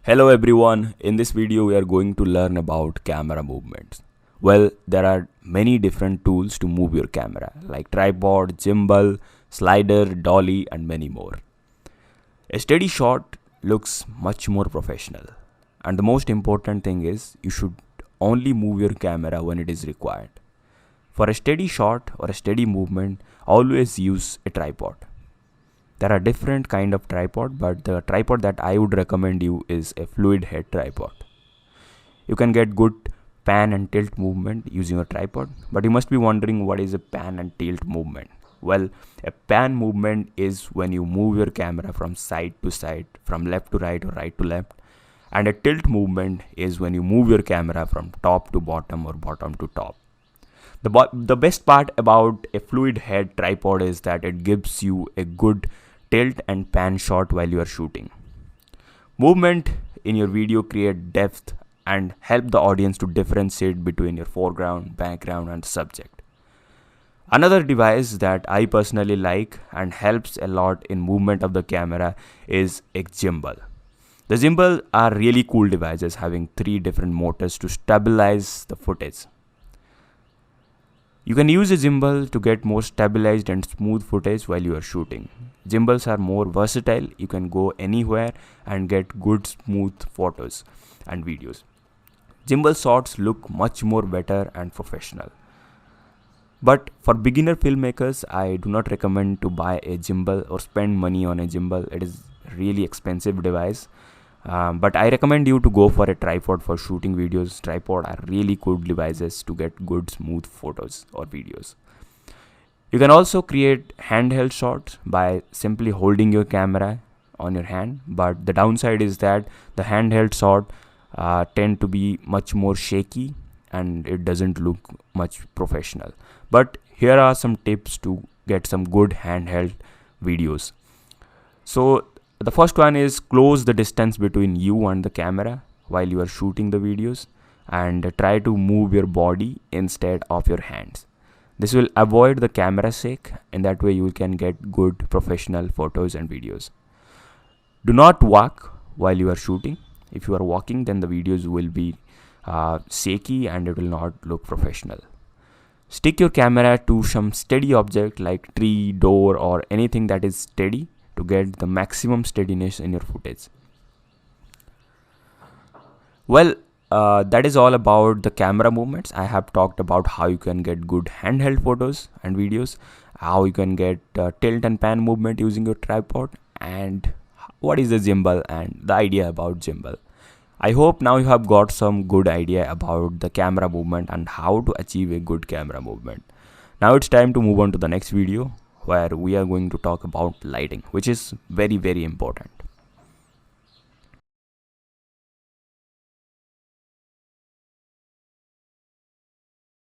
Hello everyone, in this video we are going to learn about camera movements. Well, there are many different tools to move your camera like tripod, gimbal, slider, dolly and many more. A steady shot looks much more professional, and the most important thing is you should only move your camera when it is required. For a steady shot or a steady movement, always use a tripod. There are different kind of tripod, but the tripod that I would recommend you is a fluid head tripod. You can get good pan and tilt movement using a tripod, but you must be wondering what is a pan and tilt movement. Well, a pan movement is when you move your camera from side to side, from left to right or right to left, and a tilt movement is when you move your camera from top to bottom or bottom to top. The best part about a fluid head tripod is that it gives you a good tilt and pan shot while you are shooting. Movement in your video create depth and help the audience to differentiate between your foreground, background and subject. Another device that I personally like and helps a lot in movement of the camera is a gimbal. The gimbal are really cool devices having 3 different motors to stabilize the footage. You can use a gimbal to get more stabilized and smooth footage while you are shooting. Gimbals are more versatile, you can go anywhere and get good smooth photos and videos. Gimbal shots look much more better and professional. But for beginner filmmakers, I do not recommend to buy a gimbal or spend money on a gimbal. It is really expensive device. But I recommend you to go for a tripod for shooting videos. Tripod are really good devices to get good smooth photos or videos. You can also create handheld shots by simply holding your camera on your hand, but the downside is that the handheld shot tend to be much more shaky and it doesn't look much professional. But here are some tips to get some good handheld videos. So the first one is close the distance between you and the camera while you are shooting the videos, and try to move your body instead of your hands. This will avoid the camera shake, and that way you can get good professional photos and videos. Do not walk while you are shooting. If you are walking, then the videos will be shaky and it will not look professional. Stick your camera to some steady object like tree, door or anything that is steady to get the maximum steadiness in your footage. Well, that is all about the camera movements. I have talked about how you can get good handheld photos and videos, how you can get tilt and pan movement using your tripod, and what is the gimbal and the idea about gimbal. I hope now you have got some good idea about the camera movement and how to achieve a good camera movement. Now it's time to move on to the next video, where we are going to talk about lighting, which is very important.